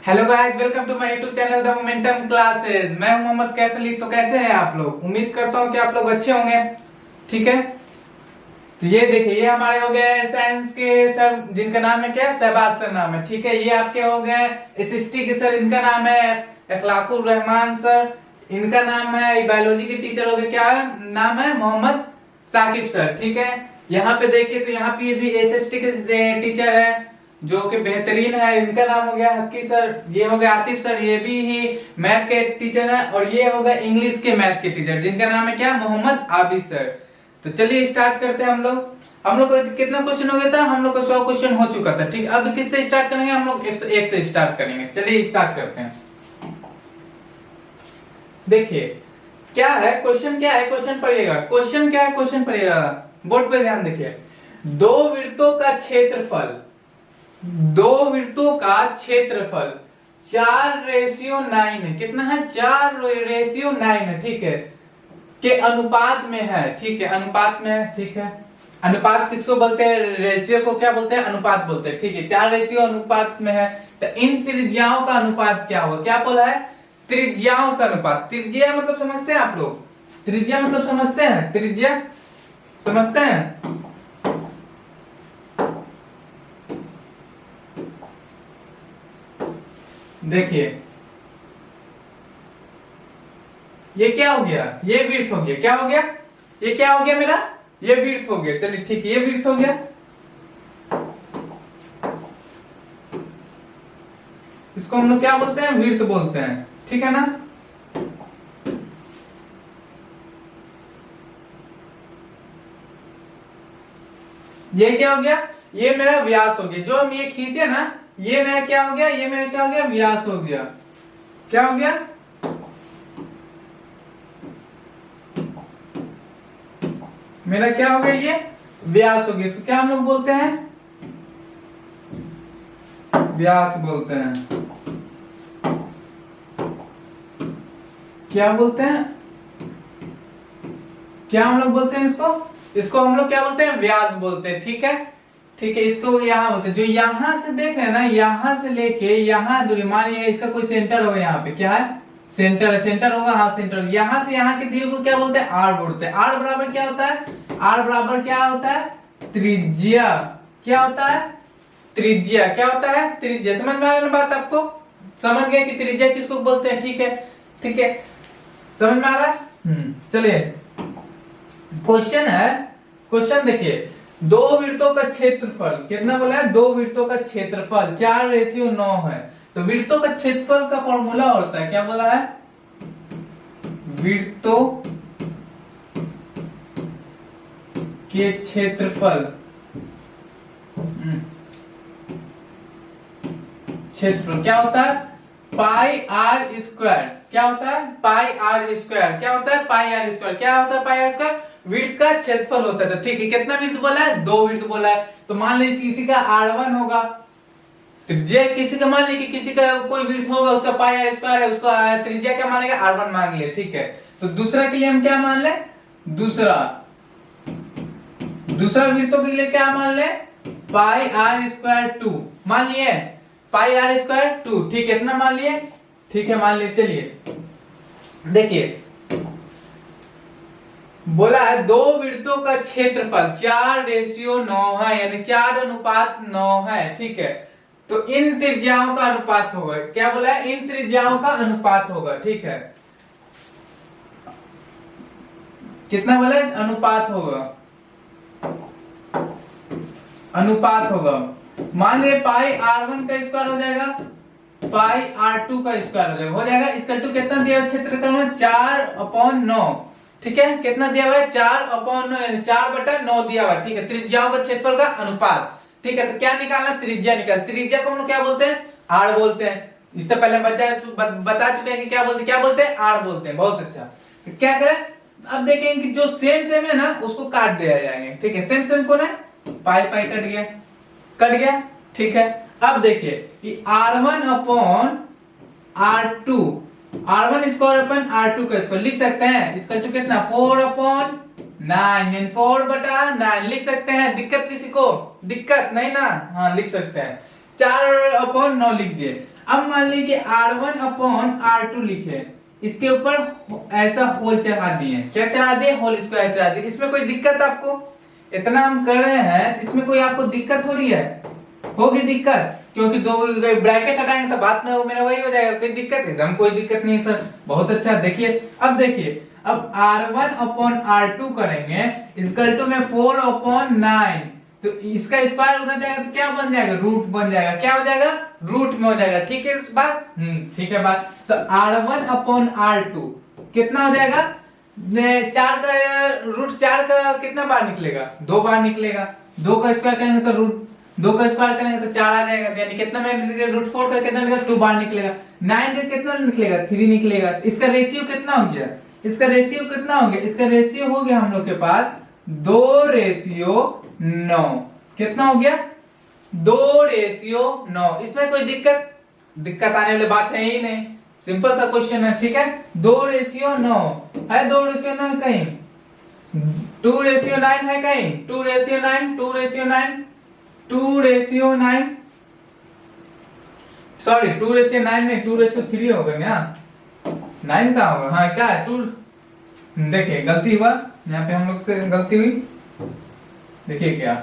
Hello guys, welcome to my YouTube channel the momentum classes. मैं हूं मोहम्मद कैफ अली। तो कैसे हैं आप लोग? उम्मीद करता हूं कि आप लोग अच्छे होंगे। ठीक है, तो ये देखिए, ये हमारे हो गए साइंस के सर, जिनका नाम है क्या, शहबाज सर नाम है। ठीक है, ये आपके हो गए एसएसटी के सर, इनका नाम है अखलाकुर रहमान सर। इनका नाम है बायोलॉजी के टीचर हो गए, क्या नाम है, मोहम्मद साकिब सर। ठीक है, यहाँ पे देखिए तो यहाँ पे भी एसएसटी के टीचर है जो कि बेहतरीन है। इनका नाम हो गया हक्की सर। ये हो गया आतिफ सर, ये भी ही मैथ के टीचर है। और ये हो गया इंग्लिश के मैथ के टीचर, जिनका नाम है क्या, मोहम्मद आबिद सर। तो चलिए स्टार्ट करते हैं। हम लोग को कितना क्वेश्चन हो गया था? हम लोग को 100 क्वेश्चन हो चुका था। ठीक, अब किससे स्टार्ट करेंगे? हम लोग 101 से स्टार्ट करेंगे। चलिए स्टार्ट करते हैं। देखिए क्या है क्वेश्चन, क्या है क्वेश्चन पढ़िएगा। क्वेश्चन क्या है, क्वेश्चन पढ़िएगा, बोर्ड पे ध्यान देखिए। दो वृत्तों का क्षेत्रफल, दो वृत्तों का क्षेत्रफल 4:9 है। कितना है? 4:9 है। ठीक है, के अनुपात में है। ठीक है, अनुपात में है। ठीक है, अनुपात किसको बोलते हैं? रेशियो को क्या बोलते हैं? अनुपात बोलते हैं। ठीक है, 4 रेशियो अनुपात में है। तो इन त्रिज्याओं का अनुपात क्या होगा? क्या बोला है? त्रिज्याओं का अनुपात। त्रिज्या मतलब समझते हैं आप लोग? त्रिज्या मतलब समझते हैं? त्रिज्या समझते हैं? देखिए ये क्या हो गया? ये विड्थ हो गया। क्या हो गया? ये क्या हो गया मेरा? ये विड्थ हो गया। चलिए ठीक है, ये विड्थ हो गया। इसको हम लोग क्या बोलते हैं? विड्थ बोलते हैं। ठीक है ना? ये क्या हो गया? ये मेरा व्यास हो गया। जो हम ये खींचे ना, ये मेरा क्या हो गया? ये मेरा क्या हो गया? व्यास हो गया। क्या हो गया? मेरा क्या हो गया? ये व्यास हो गया। इसको क्या हम लोग बोलते हैं? व्यास बोलते हैं। क्या बोलते हैं? क्या हम लोग बोलते हैं इसको? इसको हम लोग क्या बोलते हैं? व्यास बोलते हैं। ठीक है, ठीक है, इसको यहाँ बोलते हैं। जो यहां से देख रहे हैं ना, यहां से लेके यहां दूरी, मान लिया इसका कोई सेंटर होगा। यहाँ पे क्या है? सेंटर है। सेंटर होगा, हाँ सेंटर। यहां से यहाँ की दूरी को क्या बोलते हैं? आर बोलते हैं। आर बराबर क्या होता है? आर बराबर क्या होता है? त्रिज्या। क्या होता है? त्रिज्या। क्या होता है? त्रिज्या। समझ में आ रहा है बात आपको? समझ गए कि त्रिज्या किसको बोलते हैं? ठीक है, ठीक है, समझ में आ रहा है। चलिए क्वेश्चन है। क्वेश्चन देखिए, दो वृत्तों का क्षेत्रफल कितना बोला है? दो वृत्तों का क्षेत्रफल 4:9 है। तो वृत्तों का क्षेत्रफल का फॉर्मूला होता है, क्या बोला है? वृत्तों के क्षेत्रफल, क्षेत्रफल क्या होता है? पाई आर स्क्वायर। क्या होता है? पाई आर स्क्वायर। क्या होता है? पाई आर स्क्वायर। क्या होता है? पाई आर स्क्वायर वृत्त का क्षेत्रफल होता है। तो ठीक है, कितना वृत्त बोला है? दो वृत्त बोला है। तो मान लीजिए किसी का R1 होगा, त्रिज्या किसी का, मान लीजिए किसी का कोई वृत्त होगा, उसका पाई आर स्क्वायर है, उसका त्रिज्या क्या मान लेगा? R1 मान लिया। ठीक है, तो दूसरा के लिए हम क्या मान ले? दूसरा वृत्तों के लिए क्या मान ले? पाई आर स्क्वायर 2 मान लिए। पाई आर स्क्वायर 2। ठीक है, इतना मान लिए। ठीक है, मान लिए। चलिए देखिए, बोला है दो वृत्तों का क्षेत्रफल 4:9 है, यानी 4:9 है। ठीक है, तो इन त्रिज्याओं का अनुपात होगा। क्या बोला है? इन त्रिज्याओं का अनुपात होगा। ठीक है, कितना बोला है? अनुपात होगा। अनुपात होगा। मान लिया पाई R1 का स्क्वायर हो जाएगा, पाई R2 का स्क्वायर हो जाएगा। इसका टू कितना दिया हुआ? क्षेत्रफल में 4/9। ठीक है, कितना दिया हुआ है? 4/9, 4/9 दिया हुआ। ठीक है, त्रिज्याओं का क्षेत्रफल का अनुपात। ठीक है, तो क्या निकालना? त्रिज्या निकाल। त्रिज्या को हम लोग क्या बोलते हैं? आर बोलते हैं। इससे पहले बता चुके हैं कि क्या बोलते हैं? क्या बोलते हैं? आर बोलते हैं। बहुत अच्छा। तो क्या करें? अब देखेंगे कि जो सेम सेम है ना, उसको काट दिया जाएंगे। ठीक है, सेम सेम कौन है? पाई पाई कट गया, कट गया। ठीक है, अब देखिए कि R1 upon R2, R1 square upon R2 का स्क्वायर लिख सकते हैं। इसका टू कितना? 4/9, 4/9 लिख सकते हैं। दिक्कत किसी को? दिक्कत नहीं ना? हाँ लिख सकते हैं। 4/9 लिख दिए। अब मान लीजिए R1 अपॉन R2 लिखे, इसके ऊपर ऐसा होल चढ़ा दिए, क्या चढ़ा दिए, होल स्क्वायर चढ़ा दिए। इसमें कोई दिक्कत आपको, इतना हम कर रहे हैं, इसमें कोई आपको दिक्कत हो रही है, होगी दिक्कत, क्योंकि दो ब्रैकेट हटाएंगे तो बात में वो मेरा वही हो जाएगा, कोई दिक्कत है, एकदम कोई दिक्कत नहीं सर, बहुत अच्छा। देखिए अब R1 अपॉन R2 करेंगे इक्वल टू में 4 अपॉन 9, तो इसका स्क्वायर उधर जाएगा तो क्या बन जाएगा, रूट बन जाएगा, क्या हो जाएगा, रूट में हो जाएगा। ठीक है इस बात, ठीक है बात। तो R1 अपॉन R2 कितना हो जाएगा, 4 का रूट 4 का कितना बार निकलेगा, 2 बार निकलेगा, 2 का स्क्वायर करेंगे तो रूट 2 का स्क्वायर करेंगे तो 4 आ जाएगा, यानी कितना में रूट 4 का कितना निकलेगा, 2 बार निकलेगा। 9 का कितना निकलेगा, 3 निकलेगा। इसका रेशियो कितना हो गया, इसका रेशियो कितना हो गया, इसका रेशियो हो गया हम लोग के पास 2:9, कितना हो गया, 2:9। इसमें कोई दिक्कत आने वाली बात है ही नहीं, सिंपल सा क्वेश्चन है। ठीक है, 2:9 है, 2:9 कहीं, 2:9 है कहीं, 2:9 सॉरी 2:9 नहीं, 2:3 होगा ना, 9 का होगा, हाँ क्या है 2, देखिए गलती हुआ यहाँ पे, हम लोग से गलती हुई, देखिए क्या,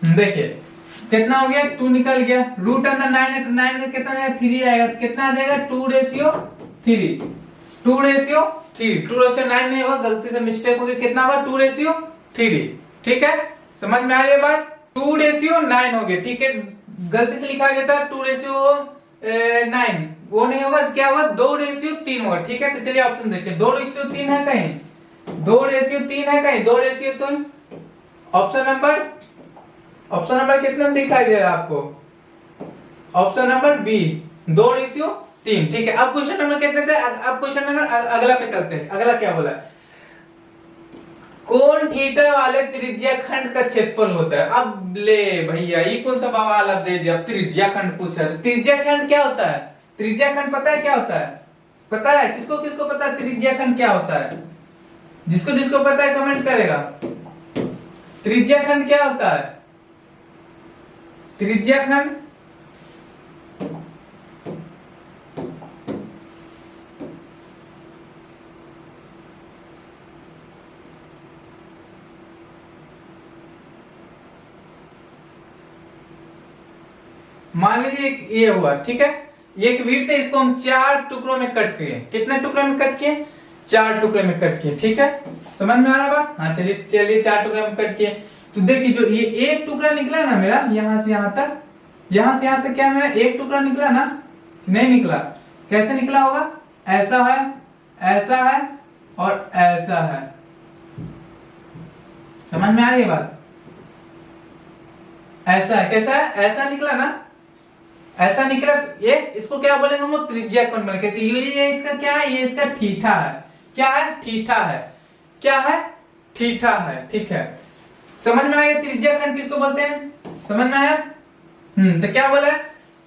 देखिए कितना हो गया, 2 निकल गया, रूट अंदर 9 है तो 9 का कितना आएगा, 3 आएगा, तो कितना आ जाएगा 2:3, 2:9 नहीं होगा, गलती से मिस्टेक हो गई, कितना होगा 2:3। ठीक है, समझ में आ रही है बात, 2:9 हो गया। ठीक है, गलती से लिखा गया था 2:9, वो नहीं होगा, क्या होगा 2:3 होगा। ठीक है, तो चलिए ऑप्शन देखिए, 2:3 है कहीं, 2:3 है कहीं, 2:3, ऑप्शन नंबर कितना दिखाई दे रहा है आपको, ऑप्शन नंबर बी 2:3। ठीक है, अब क्वेश्चन नंबर कितने थे, अब क्वेश्चन नंबर अगला पे चलते हैं। अगला क्या बोला, कोण थीटा वाले त्रिज्या खंड का क्षेत्रफल होता है। अब ले भैया, ये कौन सा बवाल अब दे दिया, त्रिज्या खंड पूछा है, त्रिज्या खंड क्या होता है, त्रिज्या खंड पता है क्या होता है, पता है किसको किसको पता है त्रिज्या खंड क्या होता है, जिसको जिसको पता है कमेंट करेगा, त्रिज्या खंड क्या होता है, त्रिज्या खंड मान लीजिए ये हुआ, ठीक है, एक वृत्त है, इसको हम 4 टुकड़ों में कट किए, कितने टुकड़ों में कट किए, 4 टुकड़े में कट किए। ठीक है, समझ में आ रहा बात, हाँ चलिए 4 टुकड़े में कट किए। तो देखिए जो ये एक टुकड़ा निकला ना मेरा, यहां से यहां तक, यहां से यहां तक क्या मेरा एक टुकड़ा निकला ना, नहीं निकला, कैसे निकला होगा, ऐसा है, ऐसा है और ऐसा है, समझ में आ रही है बात, ऐसा है, कैसा है, ऐसा निकला ना, ऐसा निकला, ये इसको क्या बोलेंगे हम लोग, त्रिज्या कोण बोलेंगे। ये इसका क्या है, ये इसका थीटा है, क्या है, थीटा है, क्या है, थीटा है। ठीक है, समझ में आया त्रिज्या खंड किसको बोलते हैं, समझ में आया, तो क्या बोला,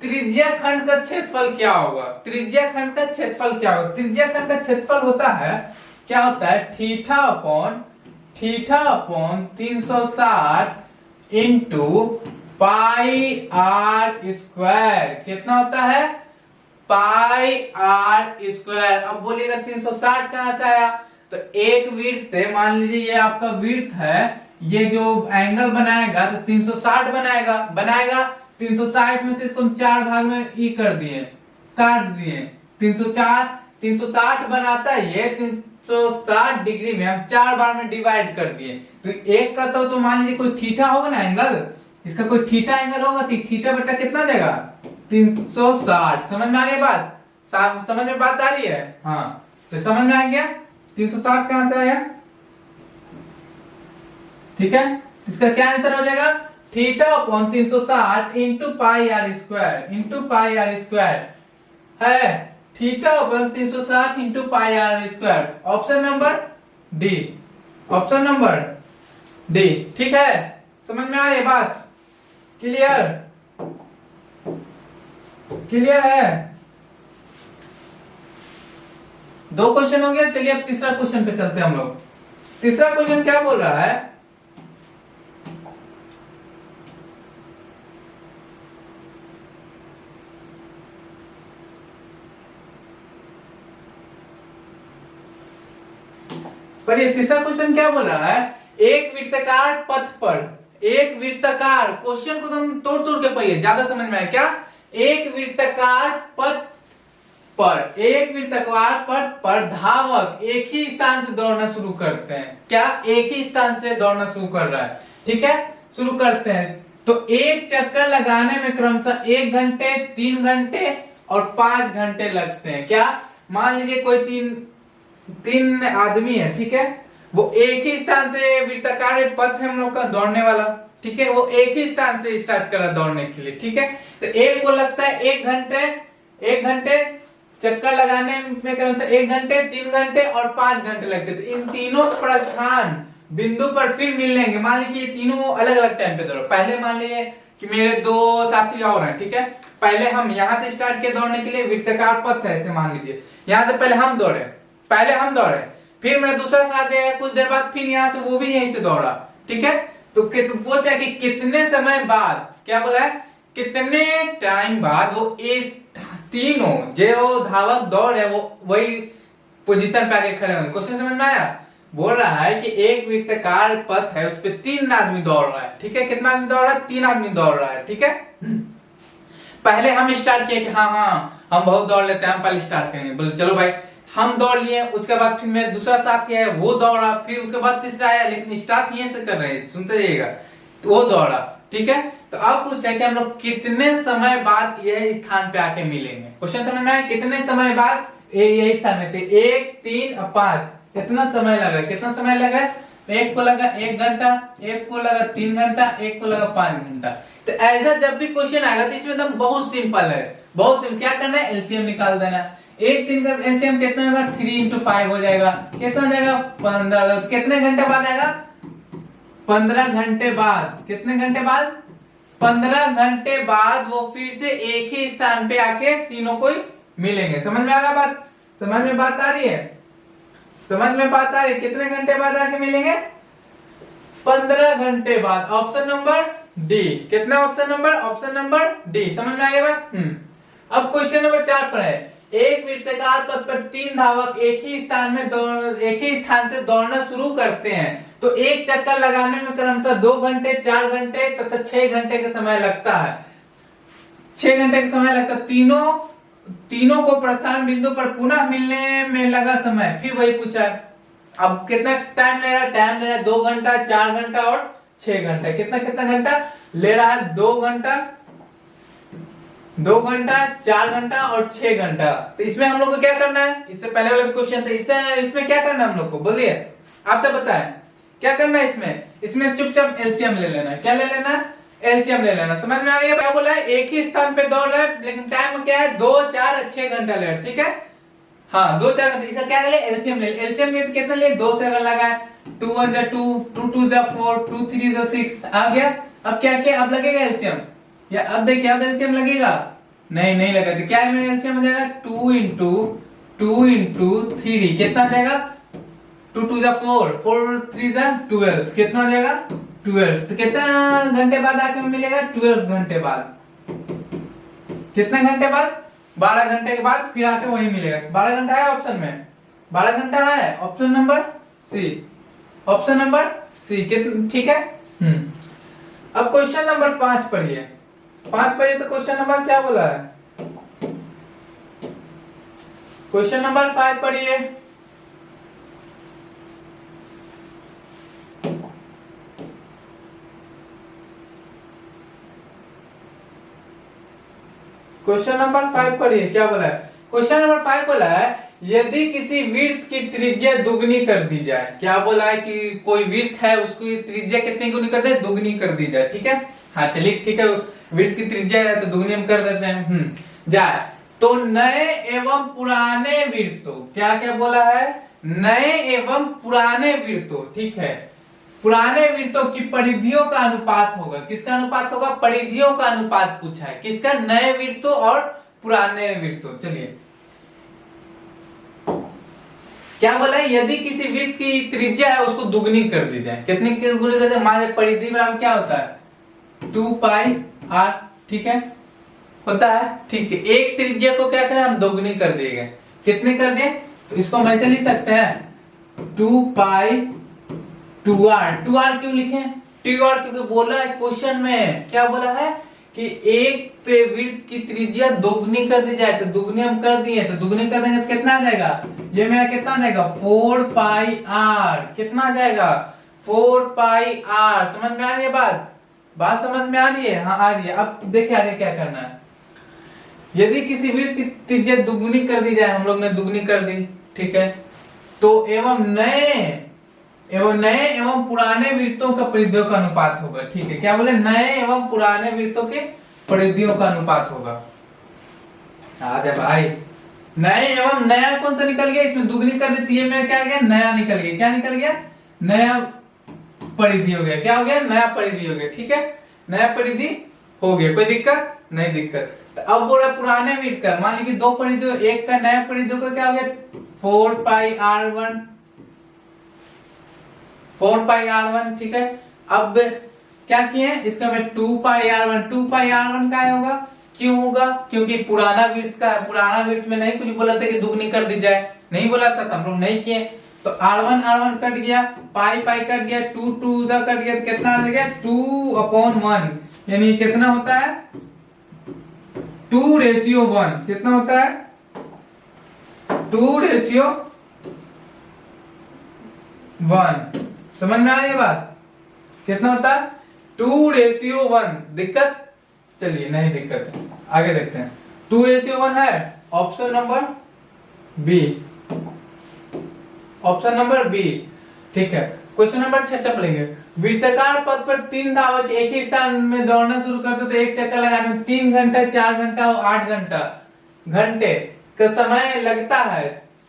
त्रिज्या खंड का क्षेत्रफल क्या होगा, त्रिज्या खंड का क्षेत्रफल क्या होगा, त्रिज्या खंड का क्षेत्रफल होता है, क्या होता है, theta upon 360 into pi r square, कितना होता है, पाई आर स्क्वायर। अब बोलिएगा 360 कहां से आया, तो एक वृत्त है, मान लीजिए ये आपका वृत्त है, ये जो एंगल बनाएगा तो 360 बनाएगा 360 में से इसको हम 4 भाग में ई कर दिए, काट दिए, 360 बनाता है ये, 360 डिग्री में हम 4 बार में डिवाइड कर दिए। तो एक का तो मान लीजिए कोई थीटा होगा ना एंगल, इसका कोई थीटा एंगल होगा, तो थीटा बटा कितना देगा 360। समझ में आ रही है बात, समझ में बात आ रही है, हाँ तो समझ में आ गया 360 कहां से आया। ठीक है, इसका क्या आंसर हो जाएगा, theta upon 360 into pi r square है, theta upon 360 into pi r square, option number D, option number D. ठीक है, समझ में आ रही है बात, क्लियर, क्लियर है, 2 क्वेश्चन हो गया। चलिए अब तीसरा क्वेश्चन पे चलते हैं हम लोग। तीसरा क्वेश्चन क्या बोल रहा है, पढ़िए तीसरा क्वेश्चन क्या बोल रहा है, एक वृत्ताकार पथ पर, एक वृत्ताकार, क्वेश्चन को तुम तोड़ तोड़ के पढ़िए, ज्यादा समझ में आए क्या। एक वृत्ताकार पथ पर, एक वृत्ताकार पथ पर धावक एक ही स्थान से दौड़ना शुरू करते हैं। क्या, एक ही स्थान से दौड़ना शुरू कर रहा है, ठीक है, शुरू करते हैं। तो एक चक्कर लगाने में क्रमशः 1 घंटे, 3 घंटे और 5 घंटे लगते हैं। क्या, मान लीजिए कोई तीन आदमी है, ठीक है, वो एक ही स्थान से, वृत्ताकार पथ है हम लोग का दौड़ने वाला, ठीक है, वो एक ही स्थान से स्टार्ट कर रहा है दौड़ने के लिए, ठीक है। तो एक को लगता है 1 घंटे, 1 घंटे चक्कर लगाने में क्रमशः 1 घंटे, 3 घंटे और 5 घंटे लगते थे। इन तीनों प्रस्थान बिंदु पर फिर मिल लेंगे। मान लीजिए तीनों अलग अलग टाइम पे दौड़ो। पहले मान लीजिए कि मेरे 2 साथी और हैं, ठीक है, पहले हम यहाँ से स्टार्ट किए दौड़ने के लिए, वृत्ताकार पथ है ऐसे मान लीजिए, यहाँ से पहले हम दौड़े, फिर मेरा दूसरा साथी है, कुछ देर बाद फिर यहाँ से वो भी यहीं से दौड़ा, ठीक है। तो पूछा है कि कितने समय बाद, क्या बोला है, कितने टाइम बाद वो इस तीनों जो धावक दौड़ है वो वही पोजीशन पे आके खड़े होंगे। क्वेश्चन समझ में आया। बोल रहा है कि एक वृत्ताकार पथ है, उस पे 3 आदमी दौड़ रहा है, ठीक है, कितना आदमी दौड़ रहा है, 3 आदमी दौड़ रहा है, ठीक है। पहले हम स्टार्ट किए कि हाँ हम बहुत दौड़ लेते हैं, हम पहले स्टार्ट करेंगे, बोले चलो भाई हम दौड़ लिए। उसके बाद फिर मेरा दूसरा साथी है वो दौड़ा, फिर उसके बाद तीसरा आया, लेकिन स्टार्ट यहीं से कर रहे हैं, सुनते जाइएगा, तो वो दौड़ा, ठीक है। तो अब पूछा है कि हम लोग कितने समय बाद यह स्थान पे आके मिलेंगे। क्वेश्चन समझ में आया, कितने समय बाद यही स्थान में थे, 1, 3 और 5, कितना समय लग रहा है, कितना समय लग रहा है, एक को लगा 1 घंटा, एक को लगा 3 घंटा, एक को लगा 5 घंटा। तो ऐसा जब भी क्वेश्चन आएगा तो इसमें एकदम बहुत सिंपल है, बहुत सिंपल। क्या करना है, एलसीएम निकाल देना। 1 दिन का एलसीएम कितना होगा, 3 × 5 हो जाएगा, कितना हो जाएगा 15। कितने घंटे बाद आएगा, 15 घंटे बाद। कितने घंटे बाद, 15 घंटे बाद वो फिर से एक ही स्थान पे आके तीनों को मिलेंगे। समझ में आ रहा बात, समझ में बात आ रही है, समझ में बात आ रही है। कितने घंटे बाद आके मिलेंगे, 15 घंटे बाद। Option number D. कितना, ऑप्शन नंबर डी। समझ में आ गया बात। अब क्वेश्चन नंबर 4 पर है, एक वृत्ताकार पथ पर 3 धावक एक ही स्थान से दौड़ना शुरू करते हैं, तो एक चक्कर लगाने में क्रमशः 2 घंटे, 4 घंटे तथा 6 घंटे का समय लगता है। 6 घंटे का समय लगता है। तीनों को प्रस्थान बिंदु पर पुनः मिलने में लगा समय फिर वही पूछा है। अब कितना टाइम ले रहा है, टाइम ले रहा है 2 घंटा, 4 घंटा और 6 घंटा। कितना कितना घंटा ले रहा है, 2 घंटा, 4 घंटा और 6 घंटा। तो इसमें हम लोग को क्या करना है, इससे पहले वाला क्वेश्चन था, इसमें क्या करना है हम लोग को, बोलिए आपसे बताएं क्या करना है इसमें चुपचाप एलसीएम ले लेना। क्या ले लेना, एलसीएम ले लेना। समझ में आ गया। क्या बोला है, एक ही स्थान पे दौड़ रहा है, लेकिन टाइम क्या है, 2, 4 और 6 घंटा ले रहा है, ठीक है। हाँ 2, 4 घंटे। इसका क्या ले, एलसीएम ले। एलसीएम लिए तो कितना लिए, 2 से अगर लगाए, 2 1 जा 2, 2 2 जा 4, 2 3 जा 6 आ गया। अब क्या किया, अब लगेगा एलसीएम, या अब देखिए अब एलसीएम लगेगा, नहीं लगा। तो क्या है, एलसीएम हो जाएगा 2 × 3, कितना जाएगा, 2 2 जा 4, 4 3 जा 12, कितना हो जाएगा 12। तो कितना घंटे बाद आके मिलेगा, 12 घंटे बाद। कितने घंटे बाद, 12 घंटे के बाद फिर आके वही मिलेगा। 12 घंटा है ऑप्शन में, 12 घंटा है option number C, option number C. कितना, ठीक है। अब क्वेश्चन नंबर 5 पढ़िए। 5 पढ़िए तो क्वेश्चन नंबर क्या बोला है, क्वेश्चन नंबर 5 पढ़िए। क्वेश्चन नंबर 5 पढ़िए, क्या बोला है। क्वेश्चन नंबर 5 बोला है, यदि किसी वृत्त की त्रिज्या दुगनी कर दी जाए। क्या बोला है कि कोई वृत्त है, उसकी त्रिज्या कितनी गुनी कर दे, दुगनी कर दी जाए, ठीक है। हाँ चलिए ठीक है, वृत्त की त्रिज्या है तो दुगनी हम कर देते हैं। जाए तो नए एवं पुराने वृत्तों, क्या क्या बोला है, नए एवं पुराने वृत्तों, ठीक है, पुराने वृत्तों की परिधियों का अनुपात होगा। किसका अनुपात होगा, परिधियों का अनुपात पूछा है, किसका, नए वृत्तों और पुराने वृत्तों। चलिए क्या बोला है, यदि किसी वृत्त की त्रिज्या है उसको दुगनी कर दी जाए। कितनी दुगनी कर दे, मान परिधि बराबर क्या होता है, 2πr, ठीक है, होता है, ठीक है। एक त्रिज्या को क्या करें हम, दोगुनी कर देंगे। कितने कर दिए, तो इसको हम ऐसे लिख सकते हैं, 2 पाई 2r क्यों लिखे? 2r क्योंकि बोला है क्वेश्चन में, क्या बोला है कि एक पे वृत्त की त्रिज्या दोगुनी कर दी जाए, तो दुगनी हम कर दिए, तो दुगनी कर देंगे तो कितना आ जाएगा, ये मेरा कितना आ जाएगा 4 पाई r, कितना आ जाएगा 4 पाई r। समझ में आ रही है बात समझ में आ रही है? हाँ आ रही है। अब देखिए आगे क्या करना है। यदि किसी वृत्त की त्रिज्या दुगुनी कर दी जाए, हम लोग ने दुगुनी कर दी, ठीक है, तो एवं नए एवं पुराने वृत्तों का परिधियों का अनुपात होगा। ठीक है, क्या बोले, नए एवं पुराने वृत्तों के परिधियों का अनुपात होगा। आ जाए भाई, नए एवं नया कौन सा निकल गया, इसमें दुगनी कर देती है, मेरा क्या आ गया, नया निकल गया। क्या निकल गया, नया परिधि हो गया। क्या हो गया, नया परिधि हो गया। ठीक है, नया परिधि हो गया, कोई दिक्कत नहीं दिक्कत। तो अब बोला पुराने वृत्त का, मान लीजिए दो परिधियों, एक का नया परिधियों का क्या हो गया 4 पाई r1, 4 पाई r1। ठीक है, अब क्या किए, इसका में 2 पाई r1, 2 पाई r1 का होगा, क्यों होगा, क्योंकि पुराना वृत्त का है, पुराना वृत्त में नहीं कुछ बोला था कि दुगनी कर दी जाए, नहीं बोला था, हम लोग नहीं किए, तो r1 कट गया, पाई पाई कट गया, 2 2 जा कट गया, तो कितना आ जाएगा 2/1, यानी कितना होता है 2:1। कितना होता है 2:1। समझ में आ रही है बात, कितना होता है 2:1। दिक्कत, चलिए नहीं दिक्कत है, आगे देखते हैं। 2:1 है option number B, option number B. ठीक है, क्वेश्चन नंबर 6 पढ़ेंगे। वृत्ताकार पथ पर 3 धावक एक ही स्थान में दौड़ना शुरू करते तो एक चक्कर लगाने में 3 घंटा, 4 घंटा और 8 घंटे का समय लगता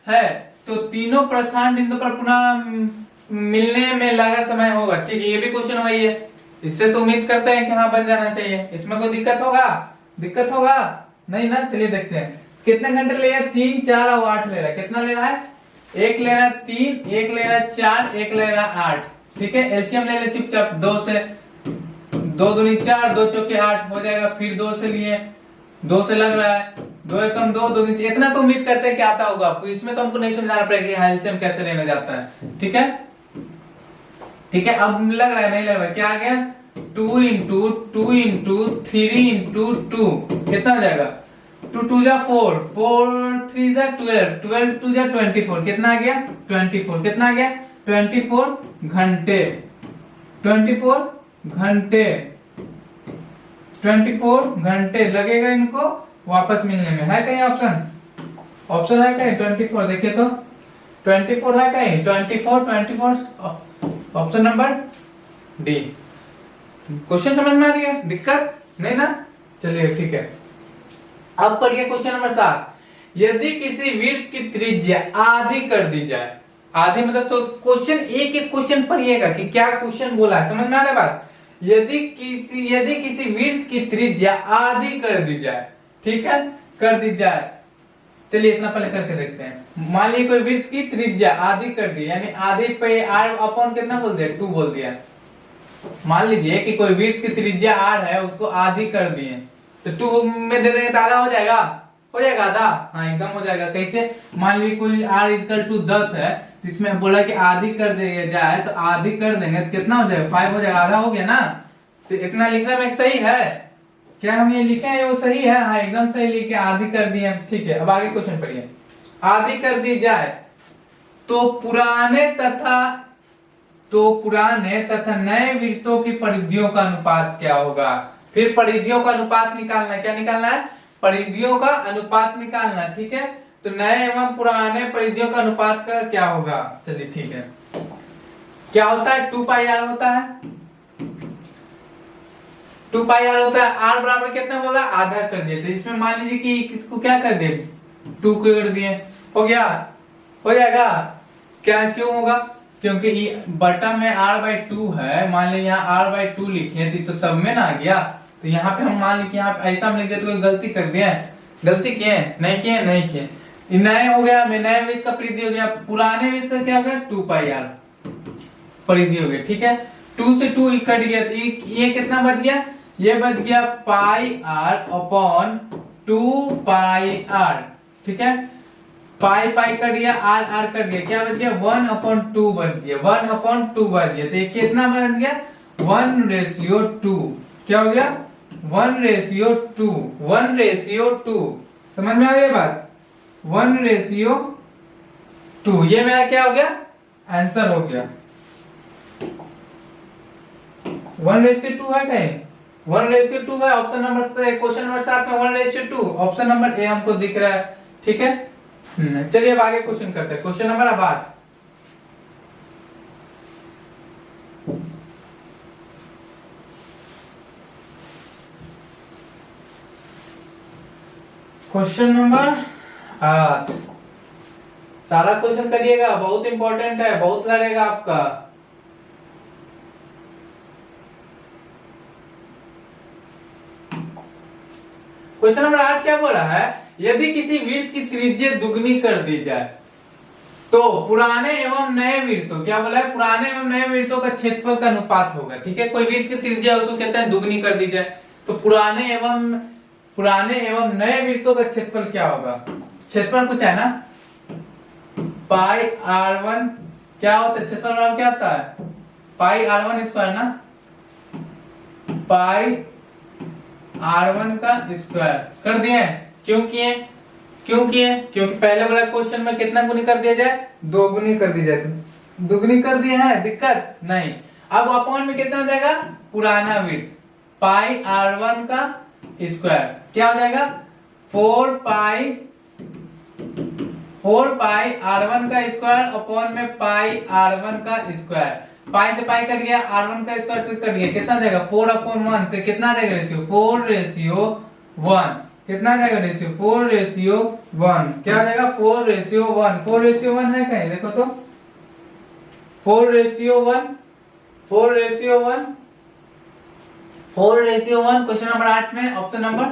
है तो तीनों प्रस्थान बिंदु पर पुनः मिलने में लगा समय होगा। ठीक है, ये भी क्वेश्चन वही है, इससे तो उम्मीद करते हैं कि हाँ बन जाना चाहिए। इसमें कोई दिक्कत होगा नहीं ना। चलिए देखते हैं कितने घंटे ले रहा है, 3 4 और 8 ले रहा है। कितना ले रहा है, एक ले रहा है 3, एक ले रहा है 4, एक ले रहा है 8। ठीक है, एलसीएम ले ले चुपचाप, 2 से 2 दूनी 4, 2 चौके 8 हो जाएगा, फिर 2 से लिए, 2 से लग रहा है, 2 एकम 2, 2 दूनी, इतना तो उम्मीद करते हैं कि आता होगा आपको। इसमें तो हमको नहीं समझाना पड़ेगा एलसीएम कैसे लेना जाता है। ठीक है, ठीक है, अब लग रहा है नहीं लग रहा है, क्या आ गया 2 इंटू 2 इंटू 3 इंटू 2, कितना हो जाएगा 2 2 जा 4, 4 3 जा 12, 12 2 जा 24, कितना आ गया 24, कितना आ गया 24 घंटे, 24 घंटे, 24 घंटे लगेगा इनको वापस मिलने में। है कहीं ऑप्शन है कहीं 24, देखिए तो 24 है कहीं 24 ऑप्शन नंबर डी। क्वेश्चन समझ में आ रही है, दिक्कत नहीं ना। चलिए ठीक है, अब पढ़िए क्वेश्चन नंबर 7। यदि किसी वृत्त की त्रिज्या आधी कर दी जाए, आधी मतलब क्वेश्चन एक क्वेश्चन पढ़िएगा कि क्या क्वेश्चन बोला है, समझ में आ रहा है बात। यदि किसी वृत्त की त्रिज्या आधी कर दी जाए, ठीक है, कर दी जाए, चलिए इतना पहले करके देखते हैं। मान लीजिए कोई वृत्त की त्रिज्या आधी कर दी, यानी आधे पे r अपॉन कितना बोल दिया 2 बोल दिया। मान लीजिए कि कोई वृत्त की त्रिज्या r है, उसको आधी कर दिए, तो 2 में दे देंगे तो आधा हो जाएगा आधा, हाँ एकदम हो जाएगा। कैसे, मान लीजिए कोई r इक्वल टू 10 है, तो इसमें बोला कि आधी कर दिया जाए, तो आधी कर देंगे तो कितना हो जाएगा 5 हो जाएगा, आधा हो गया ना। तो इतना लिखने में सही है क्या, हम ये लिखे हैं वो सही है, हाँ एकदम सही लिखे, आधी कर दिए। ठीक है, अब आगे क्वेश्चन पढ़िए। आधी कर दी जाए तो पुराने तथा नए वृत्तों की परिधियों का अनुपात क्या होगा। फिर परिधियों का अनुपात निकालना, क्या निकालना है, परिधियों का अनुपात निकालना। ठीक है, तो नए एवं पुराने परिधियों का अनुपात का क्या होगा। चलिए ठीक है, क्या होता है 2 पाई r होता है, 2 पाई r होता है। r बराबर कितना बोला, आधा कर दिए, तो इसमें मान लीजिए कि किसको क्या कर दिए 2 कर दिए, हो गया, हो जाएगा क्या, क्यों होगा, क्योंकि बटा में r/2 है, मान लीजिए यहाँ r/2 लिखे तो सब में ना आ गया, तो यहाँ पे हम मान लीजिए यहाँ पे ऐसा हम लिख दिया तो कोई गलती कर दिया, गलती किए नहीं किए, नए हो गया, मैं नए वृत्त का परिधि हो गया, पुराने वृत्त का क्या हो गया 2 पाई r परिधि हो गया। ठीक है, 2 से 2 कट गया, तो ये कितना बच गया, ये बच गया पाई r अपॉन 2 पाई r। ठीक है, पाई पाई कट गया, आर आर कट गया, क्या बच गया 1/2 बन गया, 1/2 बन गया। तो ये कितना बन गया 1:2। क्या हो गया 1:2, 1:2। समझ में आ गई बात, 1:2। ये मेरा क्या हो गया आंसर हो गया। 1:2 है कहीं, 1:2 है ऑप्शन नंबर से, क्वेश्चन नंबर 7 में 1:2 ऑप्शन नंबर ए हमको दिख रहा है। ठीक है, चलिए अब आगे क्वेश्चन करते हैं। क्वेश्चन नंबर 8, क्वेश्चन नंबर 8 सारा क्वेश्चन करिएगा, बहुत इंपॉर्टेंट है, बहुत लड़ेगा आपका। क्वेश्चन नंबर 8 क्या बोल रहा है, यदि किसी वृत्त की त्रिज्या दुगनी कर दी जाए तो पुराने एवं नए वृत्तों, क्या बोला है, पुराने एवं नए वृत्तों का क्षेत्रफल का अनुपात होगा। ठीक है, कोई वृत्त की त्रिज्या उसको कहते हैं दुगनी कर दी जाए, तो पुराने एवं नए वृत्तों का क्षेत्रफल क्या होगा। क्षेत्रफल कुछ है ना, पाई r1 क्या होता है, क्षेत्रफल क्या होता है पाई r1 स्क्वायर ना, पाई r1 का स्क्वायर कर दिए। क्यों किए, क्योंकि पहले वाला क्वेश्चन में कितना गुनी कर दिया जाए, 2 गुनी कर दी जाए, दुगनी कर दिए हैं, दिक्कत नहीं। अब अपॉन में कितना हो जाएगा, पुराना वृत्त पाई r1 का स्क्वायर क्या हो जाएगा 4 पाई r1 का स्क्वायर अपॉन में पाई r1 का स्क्वायर। पाई से पाई कट गया, r1 का स्क्वायर से कट गया, कितना जाएगा 4/1। तो कितना जाएगा रेशियो 4:1। कितना जाएगा रेशियो 4:1। क्या जाएगा 4:1। 4:1 है कहीं, देखो तो 4:1, 4:1, 4:1। क्वेश्चन नंबर 8 में option number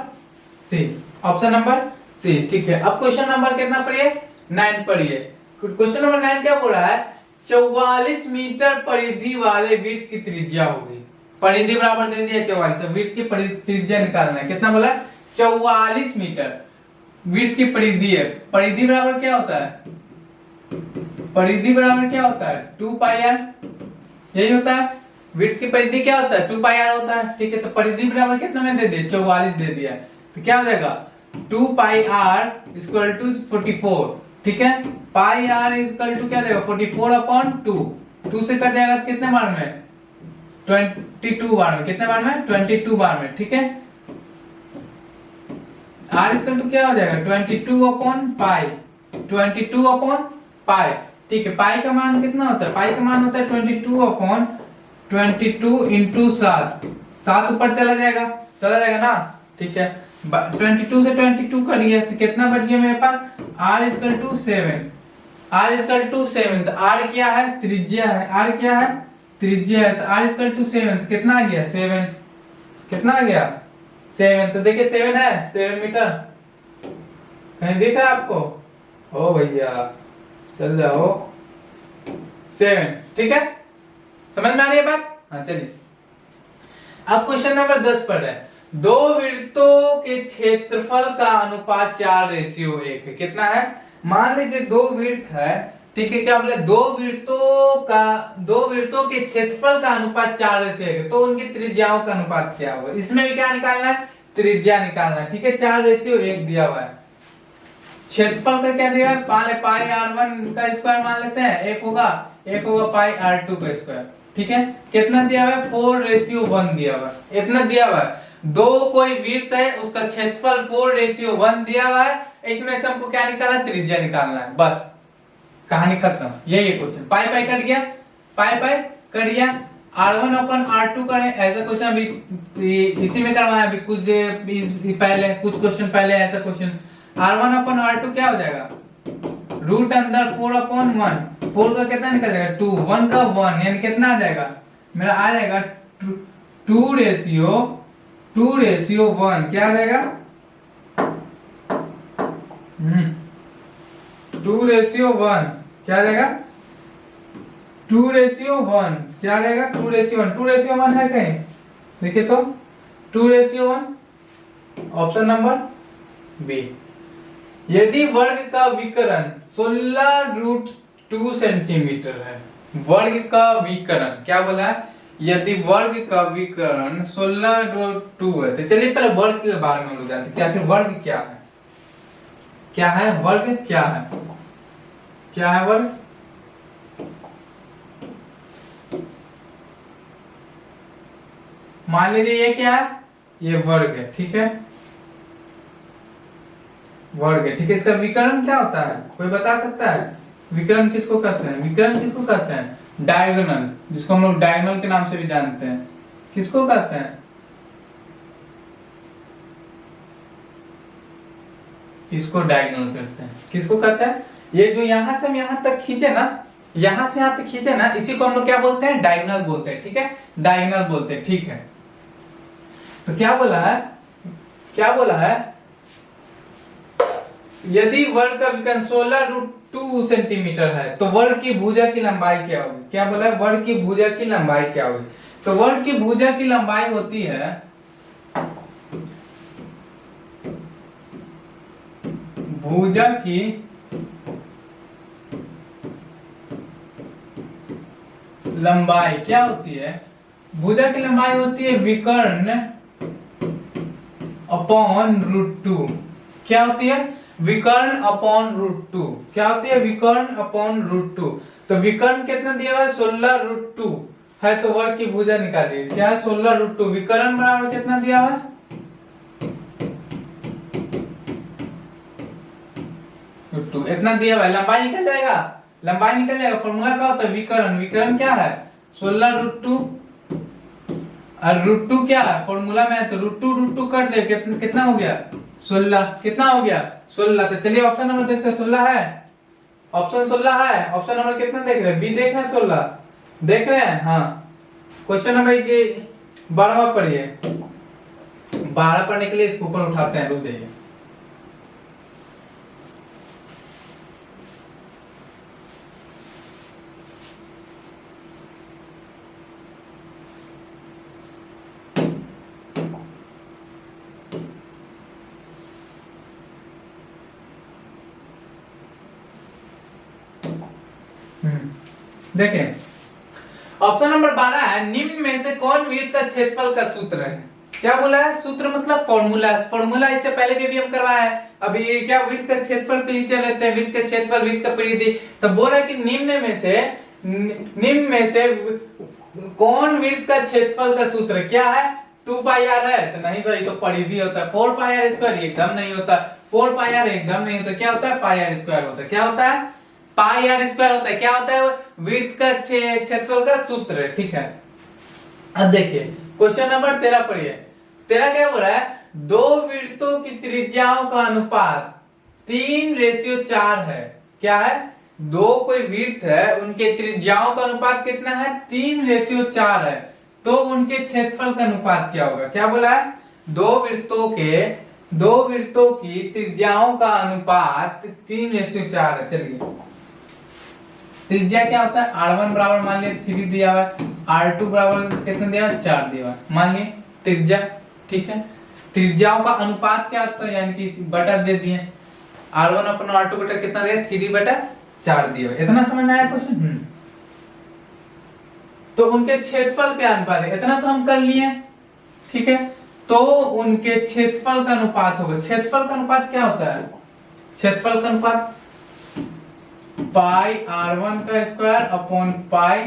C, option number C. ठीक है, अब क्वेश्चन नंबर कितना पढ़िए 9 पढ़िए। क्वेश्चन नंबर 9 क्या बोल रहा है, 44 मीटर परिधि वाले वृत्त की त्रिज्या होगी। परिधि बराबर दे दिया 44, वृत्त की त्रिज्या निकालना है। कितना बोला 44 मीटर वृत्त की परिधि है। परिधि बराबर क्या होता है, परिधि बराबर क्या होता है 2πr, यही होता है। वृत्त की परिधि क्या होता है 2πr होता है। ठीक है, तो परिधि बराबर कितना में दे दिया 44 दे दिया, तो क्या हो जाएगा 2πr = 44। ठीक है, पाई r इक्वल टू क्या देगा 44/2। 2 से कट जाएगा तो कितने बार में 22 बार में, कितने बार में 22 बार में। ठीक है, r इक्वल टू क्या हो जाएगा 22/पाई, 22/पाई। ठीक है, पाई का मान कितना होता है, पाई का मान होता है 22/22 इंटू 7। 7 ऊपर चला जाएगा ना। ठीक है, 22 से 22 कट गया तो कितना बच गया मेरे पास r = 7। r = 7, तो r क्या है त्रिज्या है, r क्या है त्रिज्या है, तो r = 7। तो कितना आ गया 7, कितना आ गया 7। तो देखिए 7 है, 7 मीटर कहीं दिख रहा है आपको, ओ भैया चल जाओ 7। ठीक है, समझ में आ रही है बात। हाँ चलिए, अब क्वेश्चन नंबर 10 पर है, दो वृत्तों के क्षेत्रफल का अनुपात 4:1 है। कितना है, मान लीजिए 2 वृत्त है। ठीक है, क्या बोले 2 वृत्तों के क्षेत्रफल का अनुपात 4:1 है, तो उनकी त्रिज्याओं का अनुपात क्या होगा। इसमें भी क्या निकालना है, त्रिज्या निकालना है। ठीक है, 4:1 दिया हुआ है। क्षेत्रफल का क्या दिया है, पाई r1 का स्क्वायर मान लेते हैं, एक होगा पाई r2 का स्क्वायर। ठीक है, कितना दिया हुआ है 4:1 दिया हुआ है, इतना दिया हुआ है। दो कोई वृत्त है उसका क्षेत्रफल 4:1 दिया हुआ है, इसमें से हमको क्या निकालना है, त्रिज्या निकालना है, बस कहानी खत्म। यही कक्वेश्चन, पाई पाई कट गया, पाई पाई कट गया, r1/r2 करें। ऐसा क्वेश्चन अभी इसी में करवाया, अभी कुछ पहले, कुछ क्वेश्चन पहले ऐसा क्वेश्चन। r1/r2 क्या हो जाएगा रूट अंदर 4/1, 4 का कितना निकल जाएगा 2, 1 का 1, यानी कितना आ जाएगा मेरा आ जाएगा 2:1। क्या आ जाएगा 2:1। क्या आ जाएगा 2:1। क्या आ जाएगा 2:1। 2:1 है कहीं, देखिए तो 2:1, ऑप्शन नंबर बी। यदि वर्ग का विकर्ण 16√2 सेंटीमीटर है, वर्ग का विकर्ण क्या बोला है, यदि वर्ग का विकर्ण 16√2 है, तो चलिए पहले वर्ग के बारे में हम लोग जानते हैं कि आखिर वर्ग क्या है। क्या है वर्ग, क्या है, क्या है वर्ग? मान लीजिए ये क्या है, ये वर्ग है, ठीक है, वर्ग है, ठीक है। इसका विकर्ण क्या होता है, कोई बता सकता है? विकर्ण किसको कहते हैं, विकर्ण किसको कहते हैं? डायगोनल, जिसको हम लोग डायगोनल के नाम से भी जानते हैं, किसको कहते हैं? इसको डायगोनल कहते हैं। किसको कहते हैं? ये जो यहां से हम यहां तक खींचे ना, यहां से यहां तक खींचे ना, इसी को हम लोग क्या बोलते हैं? डायगोनल बोलते हैं, ठीक है, डायगोनल बोलते हैं, ठीक है। तो क्या बोला है, क्या बोला है, यदि वर्ग का विकर्ण 16√2 सेंटीमीटर है तो वर्ग की भुजा की लंबाई क्या होगी? क्या बोला है? वर्ग की भुजा की लंबाई क्या होगी? तो वर्ग की भुजा की लंबाई होती है भुजा की लंबाई क्या होती है? भुजा की लंबाई होती है विकर्ण अपॉन √2। क्या होती है? विकर्ण अपॉन √2। क्या होती है? विकर्ण अपॉन √2। तो विकर्ण कितना दिया हुआ है? 16√2 है, तो वर्ग की भुजा निकालिए। क्या है? 16√2। विकर्ण बराबर कितना दिया हुआ है? √2 इतना दिया हुआ है। लंबाई निकल जाएगा, लंबाई निकल जाएगा। फॉर्मूला क्या होता है? विकर्ण, विकर्ण क्या है? 16√2 और √2 क्या है? फॉर्मूला में है, तो √2 कर दे, कितना हो गया? 16। कितना हो गया? 16। तो चलिए ऑप्शन नंबर देखते हैं, 16 है, ऑप्शन 16 है। ऑप्शन नंबर कितना देख रहे हैं? बी देख रहे हैं, 16 देख रहे हैं। हाँ, क्वेश्चन नंबर 12वां पढ़िए। 12 पढ़ने के लिए इसको ऊपर उठाते हैं, रुक जाइए। देखें, ऑप्शन नंबर 12 है, निम्न में से कौन वृत्त का क्षेत्रफल का सूत्र है? क्या बोला है? सूत्र मतलब फॉर्मूला। फॉर्मूला इससे पहले भी हम करवाया है। अभी क्या वृत्त का क्षेत्रफल पे ही चल रहे थे, वृत्त का क्षेत्रफल, वृत्त का परिधि। तो बोल रहा है कि निम्न में से कौन वृत्त का क्षेत्रफल का सूत्र क्या है? 2πr है, तो नहीं सही, तो परिधि होता है। 4πr² एकदम नहीं होता, 4πr एकदम नहीं होता। क्या होता है? πr² होता है। क्या होता है? πr² होता है। क्या होता है? वृत्त का क्षेत्रफल का सूत्र, ठीक है। अब देखिए क्वेश्चन नंबर 13 पढ़िए। 13 क्या बोल रहा है? दो वृत्तों की त्रिज्याओं का अनुपात 3:4 है। क्या है? दो कोई वृत्त है, उनके त्रिज्याओं का अनुपात कितना है? 3:4 है, तो उनके क्षेत्रफल का अनुपात क्या होगा? क्या बोला है? दो वृत्तों की त्रिज्याओं का अनुपात 3:4 है। चलिए, त्रिज्या क्या होता है? r1 बराबर मान लिया 3 दिया हुआ है, r2 बराबर कितना दिया हुआ है? 4 दिया हुआ है, मान लिया त्रिज्या, ठीक है। त्रिज्याओं का अनुपात क्या होता है? यानी कि बटा दे दिए, r1 अपना r2 बटा कितना दिया? 3/4 दिया हुआ। इतना समझ में आया क्वेश्चन? तो उनके क्षेत्रफल क्या अनुपात है? इतना तो हम कर लिए, ठीक है। तो उनके क्षेत्रफल का अनुपात होगा। क्षेत्रफल का अनुपात क्या होता है? क्षेत्रफल का अनुपात पाई r1 का स्क्वायर अपॉन पाई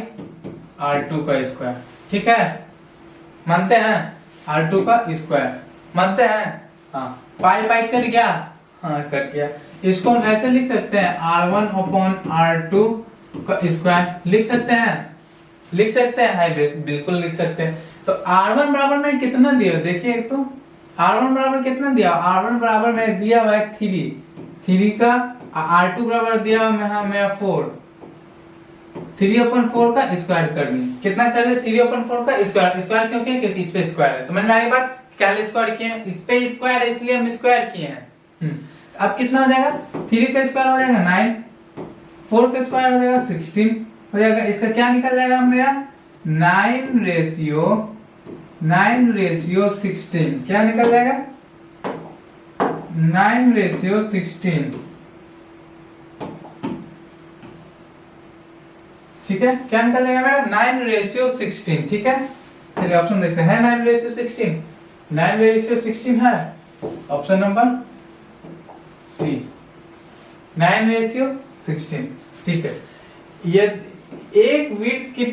r2 का स्क्वायर, ठीक है। मानते हैं? r2 का स्क्वायर मानते हैं? हाँ, पाई पाई कट गया, हाँ कट गया। इसको हम ऐसे लिख सकते हैं, r1 अपॉन r2 का स्क्वायर लिख सकते हैं, लिख सकते हैं, है बिल्कुल लिख सकते हैं। तो r1 बराबर में कितना दिया? देखिए, तो r1 बराबर कितना दिया? r1 बराबर में दिया हुआ है 3 का, r2 बराबर दिया हुआ है मेरा 4, 3/4 का स्क्वायर कर दिए। कितना कर दिए? 3/4 का स्क्वायर। स्क्वायर क्यों किया? क्योंकि इस पे स्क्वायर है। समझ में आ रही बात? क्या स्क्वायर किए हैं? इस पे स्क्वायर है, इसलिए हम स्क्वायर किए हैं। अब कितना हो जाएगा? 3 का स्क्वायर हो जाएगा 9, 4 का स्क्वायर हो जाएगा 16 हो जाएगा। इसका क्या निकल जाएगा मेरा? 9:16। क्या निकल जाएगा? 9:16। ठीक है, क्या निकलेगा मेरा 9:16। ठीक है, चलिए ऑप्शन देखते हैं 9:16। 9:16 है ऑप्शन नंबर सी, 9:16। ठीक है, ये एक वृत्त की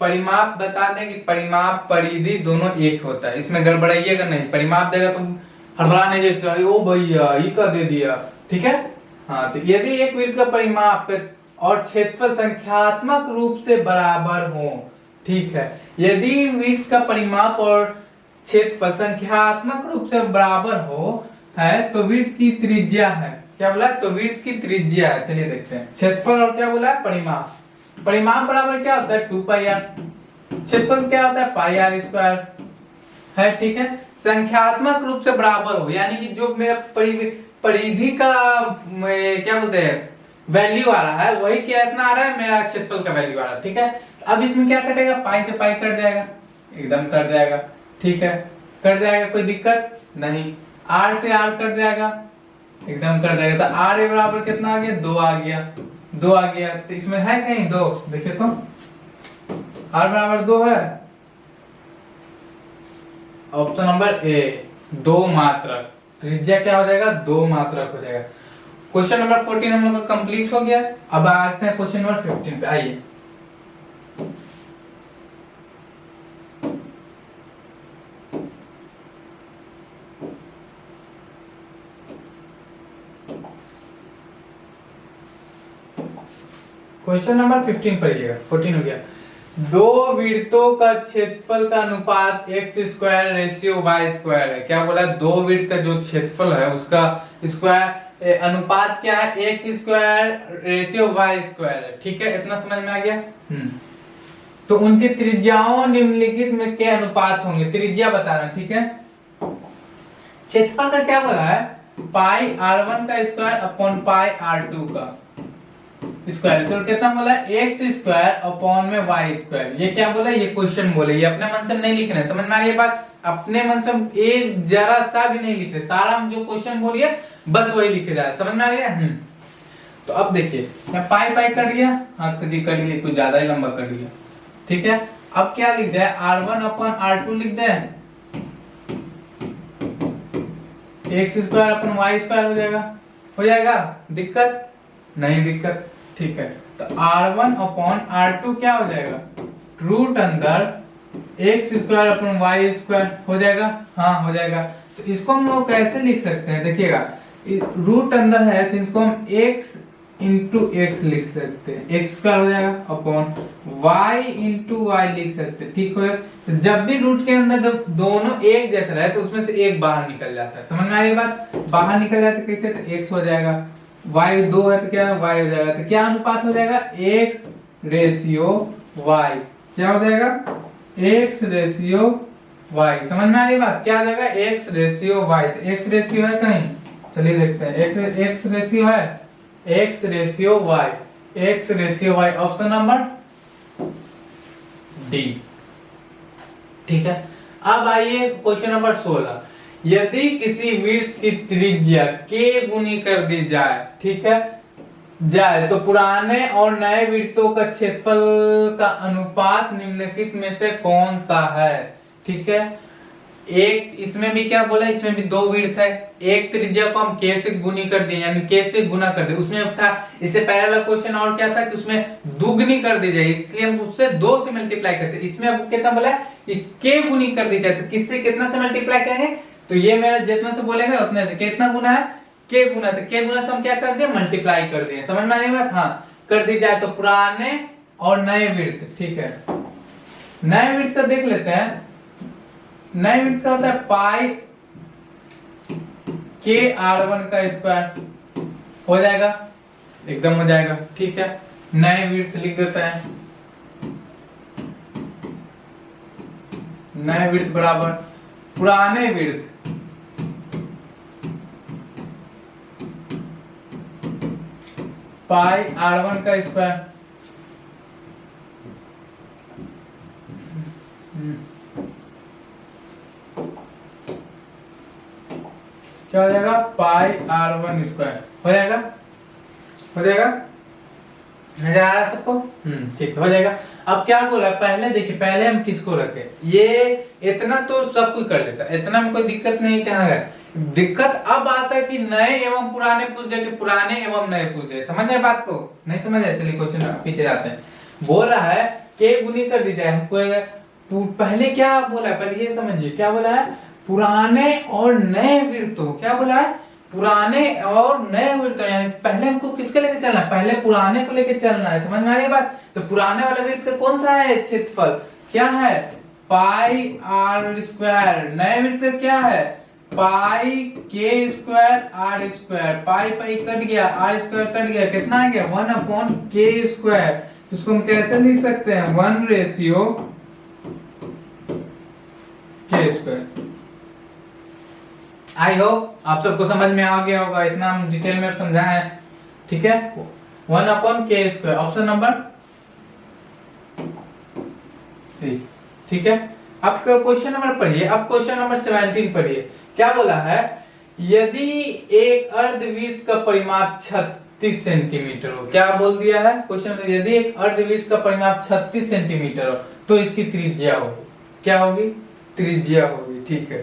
परिमाप बता दें कि परिमाप परिधि दोनों एक होता है, इसमें गड़बड़ाइएगा नहीं। परिमाप देगा तो हड़बड़ा नहीं कि ओ भैया ये का दे दिया। ठीक है, हाँ, तो यदि एक वृत्त का परिमाप और क्षेत्रफल संख्यात्मक रूप से बराबर हो, ठीक है, यदि वृत्त का परिमाप और क्षेत्रफल संख्यात्मक रूप से बराबर हो है तो वृत्त की त्रिज्या है, क्या बोला, तो वृत्त की त्रिज्या है। चलिए देखते हैं, क्षेत्रफल और क्या बोला, परिमाप। परिमाप बराबर क्या होता है 2πr, क्षेत्रफल क्या होता है πr² है। ठीक है, संख्यात्मक रूप से बराबर हो यानी कि जो मेरा परिधि का क्या बोलते हैं वैल्यू आ रहा है वही क्या इतना आ रहा है, मेरा क्षेत्रफल का वैल्यू आ रहा है। ठीक है, अब इसमें क्या कटेगा, पाई से पाई कट जाएगा, एकदम कट जाएगा। ठीक है, कट जाएगा, कोई दिक्कत नहीं। आर से आर कट जाएगा, एकदम कट जाएगा। तो आर बराबर कितना आ गया, 2 आ गया, 2 आ गया। तो इसमें है कहीं 2, देखिए तो आर बराबर 2 है, ऑप्शन नंबर ए 2 मात्रक। त्रिज्या क्या हो जाएगा, 2 मात्रक हो जाएगा। क्वेश्चन नंबर 14 हम लोग का कंप्लीट हो गया। अब आते हैं क्वेश्चन नंबर 15 पे, आइए। क्वेश्चन नंबर 15 पढ़िएगा, 14 हो गया। दो वृत्तों का क्षेत्रफल का अनुपात x² है। क्या बोला, दो वृत्त का जो क्षेत्रफल है उसका स्क्वायर अनुपात क्या है, x² है। ठीक है, इतना समझ में आ गया। तो उनकी त्रिज्याओं निम्नलिखित में के अनुपात होंगे, त्रिज्या बताना। ठीक है, क्षेत्रफल का क्या बोला है, πr1 का स्क्वायर अपॉन πr2 का स्क्वायर। तो कितना बोला, x² अपॉन में y²। ये क्या बोला, ये क्वेश्चन बोले, ये अपने मन से नहीं लिखना है, समझ में आ रही है बात। अपने मन से एक जरा सा भी नहीं लिख रहे, सारा हम जो क्वेश्चन बोलिए बस वही लिखे जा रहे, समझ में आ रही है। तो अब देखिए मैं पाई पाई कर लिया, हाँ जी कर लिया, कुछ ज्यादा ही लंबा कर लिया। ठीक है, अब क्या लिख दे, r1 अपॉन r2 लिख दे, x² अपॉन y² हो जाएगा, दिक्कत नहीं, दिक्कत। ठीक है, तो r1 अपॉन r2 क्या हो जाएगा, रूट अंदर x² अपॉन y² हो जाएगा, हाँ हो जाएगा। तो इसको हम लोग कैसे लिख सकते हैं, देखिएगा रूट अंदर है तो इसको हम x इंटू x लिख सकते हैं, x² हो जाएगा अपॉन y इंटू y लिख सकते हैं। ठीक है, तो जब भी रूट के अंदर जब दोनों एक जैसा रहे तो उसमें से एक बाहर निकल जाता है, समझ में आ रही बात। बाहर निकल जाता है कैसे, तो x हो जाएगा, y 2 है तो क्या y हो जाएगा। तो क्या अनुपात हो जाएगा, x/y, क्या हो जाएगा, x/y। समझ में आ रही बात, क्या हो जाएगा, x/y। तो x रेशियो है कहीं, चलिए देखते हैं, x रेशियो है, x/y, x/y, option number D. ठीक है, अब आइए क्वेश्चन नंबर 16। यदि किसी वृत्त की त्रिज्या k गुनी कर दी जाए, ठीक है, जाए तो पुराने और नए वृत्तों का क्षेत्रफल का अनुपात निम्नलिखित में से कौन सा है। ठीक है, एक इसमें भी क्या बोला, इसमें भी दो वृत्त है, एक त्रिज्या को हम k से गुनी कर दिए यानी k से गुना कर दिए। उसमें था, इससे पहले वाला क्वेश्चन और क्या था कि उसमें दुगनी कर दी जाए, इसलिए हम उससे 2 से मल्टीप्लाई करते। इसमें अब कितना बोला कि k गुनी कर दी जाए, तो किससे कितना से मल्टीप्लाई करेंगे, तो ये मेरा जितना से बोलेगा उतने से, कितना गुना है, k गुना, तो k गुना से हम क्या कर दिए, मल्टीप्लाई कर दिए। समझ में आ रही बात, हाँ कर दी जाए तो पुराने और नए वृत्त। ठीक है, नए वृत्त तो देख लेते हैं। नए वृत्त का होता है पाई k/r1 का स्क्वायर हो जाएगा, एकदम हो जाएगा। ठीक है, नए वृत्त लिख देते हैं, नए वृत्त बराबर पुराने वृत्त πr1 का स्क्वायर क्या हो जाएगा, पाई r1 स्क्वायर हो जाएगा, हो जाएगा, नजर आ रहा है सबको? ठीक हो जाएगा। अब क्या बोला, पहले देखिए, पहले हम किसको रखे, ये इतना तो सब कुछ कर लेता, इतना में कोई दिक्कत नहीं, क्या है दिक्कत अब आता है कि नए एवं पुराने पूछ जाए कि पुराने एवं नए पूछ जाए। समझ आए बात को? नहीं समझ आए? चलिए क्वेश्चन पीछे जाते हैं। बोल रहा है के गुनी कर दी जाए हमको, पहले क्या बोला है, पहले ये समझिए क्या बोला है, पुराने और नए वृत्तों, क्या बोला है, पुराने और नए वृत्तों, यानी पहले हमको किसके लेके चलना है, पहले पुराने को लेके चलना है। समझ में आ रही बात? तो पुराने वाले वृत्त का कौन सा है क्षेत्रफल, क्या है, पाई r स्क्वायर। नए वृत्त का क्या है, पाई के square r square. Pi pi cut गया, आर स्क्वायर कट गया, कितना आ गया, 1/k स्क्वायर। तो इसको हम कैसे लिख सकते हैं, 1/k स्क्वायर। आई होप आप सबको समझ में आ गया होगा, इतना हम डिटेल में समझाए हैं, ठीक है। 1/k square, option number C, ठीक है। अब क्वेश्चन नंबर पढ़िए, अब क्वेश्चन नंबर 17 पढ़िए। क्या बोला है, यदि एक अर्धवृत्त का परिमाप 36 सेंटीमीटर हो, क्या बोल दिया है क्वेश्चन, यदि एक अर्धवृत्त का परिमाप 36 सेंटीमीटर हो तो इसकी त्रिज्या होगी, क्या होगी, त्रिज्या होगी, ठीक है।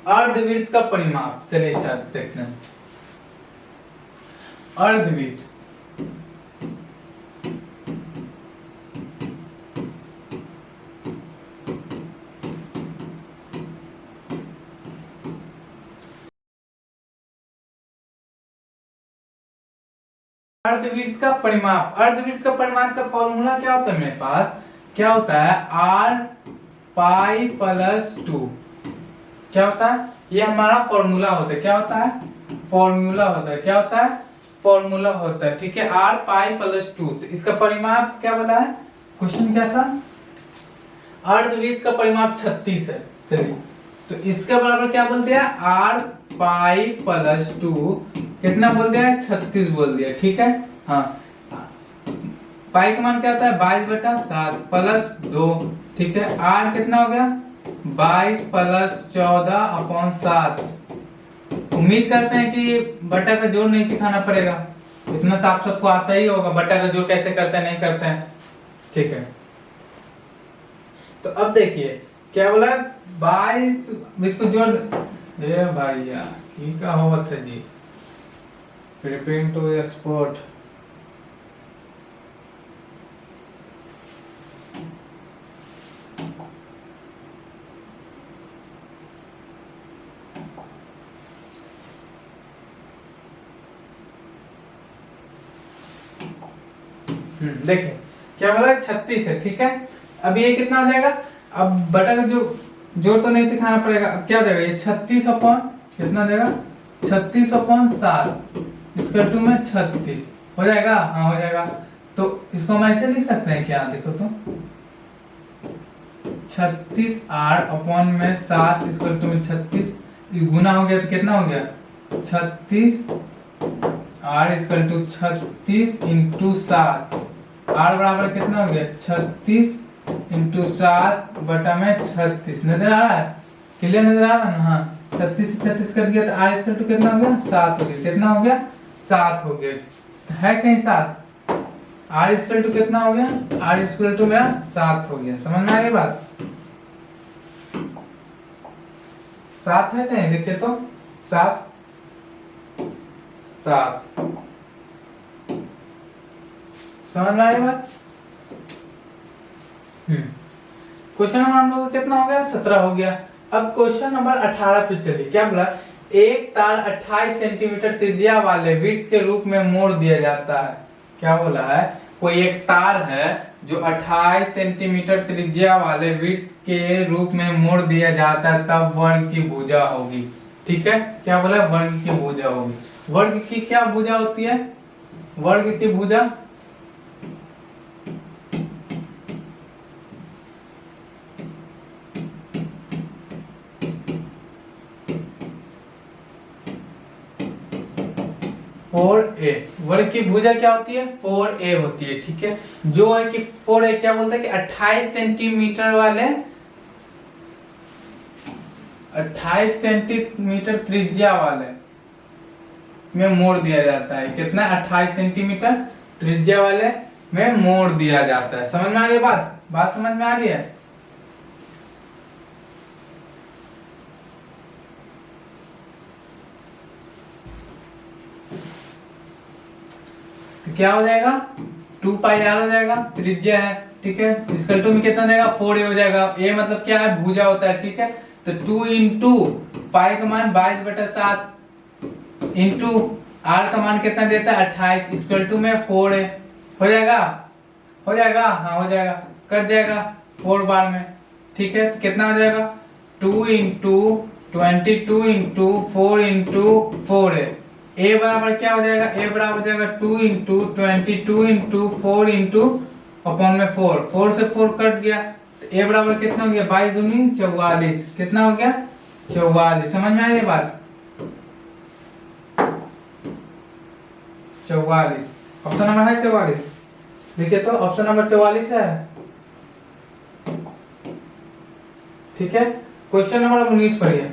अर्धवृत्त का परिमाप, चलिए स्टार्ट देखते हैं। अर्धवृत्त, अर्धवृत्त का परिमाप, अर्धवृत्त का परिमाप का फॉर्मूला क्या होता है मेरे पास, क्या होता है, r पाई प्लस 2, क्या होता है, ये हमारा फॉर्मूला होता है, क्या होता है, फॉर्मूला होता है, क्या होता है, फॉर्मूला होता है, ठीक है। r पाई प्लस 2, तो इसका परिमाप क्या बोला है, क्वेश्चन क्या था, अर्धवृत्त का परिमाप 36 है, चलिए तो इसका बराबर क्या बोल दिया, r पाई प्लस 2 कितना बोल दिया है, 36 बोल दिया, ठीक है। हाँ, पाई का मान क्या होता है, 22/7 प्लस 2, ठीक है। r कितना हो गया, 22 प्लस 14/7। उम्मीद करते हैं कि बटा का जोड़ नहीं सिखाना पड़ेगा, इतना तो आप सबको आता ही होगा, बटा का जोड़ कैसे करते हैं, नहीं करते हैं, ठीक है। तो अब देखिए क्या बोला, 22 इसको जोड़, ये भैया ठीक है, होवत है जी, प्रिपेयरिंग टू एक्सपोर्ट, देखिए क्या बोला, 36 है, ठीक है। अब ये कितना हो जाएगा, अब बटा का जो जोड़ तो नहीं सिखाना पड़ेगा, अब क्या हो जाएगा, ये 36 अपॉन कितना हो जाएगा, 36/7 इसका 2 में 36 हो जाएगा, हाँ हो जाएगा। तो इसको हम ऐसे लिख सकते हैं, क्या देखो तो 36r अपॉन में 7 इसका 2 में 36, गुना हो गया तो कितना हो गया, 36 r इसका 36 इंटू 7, r बराबर कितना हो गया, 36 इंटू 7 बटा में 36, नजर आ रहा है, क्लियर नजर आ रहा है ना, हाँ 36 से 36 कट गया तो r इसका कितना हो गया, 7 हो गया, कितना हो गया, 7 हो गया, है कहीं 7, r इक्वल टू कितना हो गया, r इक्वल टू मेरा 7 हो गया, समझ में आ गई बात, 7 है कहीं, देखिए तो 7 समझ में आ गई बात। क्वेश्चन नंबर हम लोग कितना हो गया, 17 हो गया। अब क्वेश्चन नंबर 18 पे चलिए, क्या बोला, एक तार 28 सेंटीमीटर त्रिज्या वाले वृत्त के रूप में मोड़ दिया जाता है। क्या बोला है, कोई एक तार है जो 28 सेंटीमीटर त्रिज्या वाले वृत्त के रूप में मोड़ दिया जाता है, तब वर्ग की भुजा होगी, ठीक है। क्या बोला, वर्ग की भुजा होगी, वर्ग की क्या भुजा होती है, वर्ग की भुजा फोर ए, वर्ग की भुजा क्या होती है, 4a होती है, ठीक है। जो है कि 4a क्या बोलता है कि 28 सेंटीमीटर वाले 28 सेंटीमीटर त्रिज्या वाले में मोड़ दिया जाता है। कितना? 28 सेंटीमीटर त्रिज्या वाले में मोड़ दिया जाता है। समझ में आ रही है बात समझ में आ रही है? तो क्या हो जाएगा? 2 पाई आर हो जाएगा, त्रिज्या है, ठीक है। इसका टू में कितना देगा? 4a हो जाएगा। a मतलब क्या है? भुजा होता है, ठीक है। तो 2 इंटू पाई का मान 22/7 इंटू आर का मान कितना देता है? 28 इक्वल टू में 4a हो जाएगा। हाँ हो जाएगा, कट जाएगा 4 बार में, ठीक है। तो कितना हो जाएगा? 2 into 22 into 4 into 4a। a बराबर क्या हो जाएगा? a बराबर हो जाएगा 2 इंटू 22 इंटू 4 इंटू अपॉन में 4 से 4 कट गया। तो a बराबर कितना हो गया? 22 दूनी 44। कितना हो गया? 44। समझ में आ रही है बात? 44 ऑप्शन नंबर है 44। देखिए तो ऑप्शन नंबर 44 है, ठीक है। क्वेश्चन नंबर 19 पढ़िए।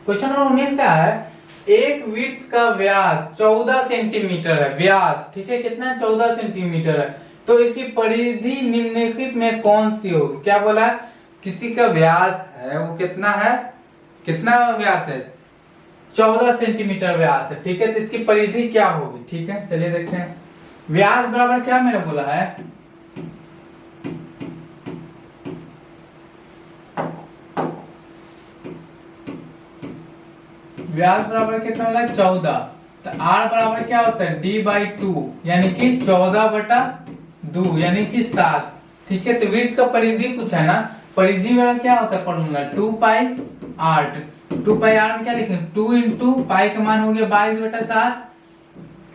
क्वेश्चन नंबर 19 क्या है? एक वृत्त का व्यास 14 सेंटीमीटर है, व्यास, ठीक है। कितना है? 14 सेंटीमीटर है। तो इसकी परिधि निम्नलिखित में कौन सी होगी? क्या बोला है? किसी का व्यास है, वो कितना है? कितना व्यास है? 14 सेंटीमीटर व्यास है, ठीक है। तो इसकी परिधि क्या होगी? ठीक है, चलिए देखते हैं। व्यास बराबर क्या मैंने बोला है? व्यास बराबर कितना होला? 14। तो r बराबर क्या होता है? d/2 यानी कि 14/2 यानी कि 7, ठीक है। तो वृत्त का परिधि पूछा है ना। परिधि में क्या होता है? फॉर्मूला 2 पाई r। 2 पाई r में क्या लिखेंगे? 2 इंटू पाई का मान हो गया 22/7।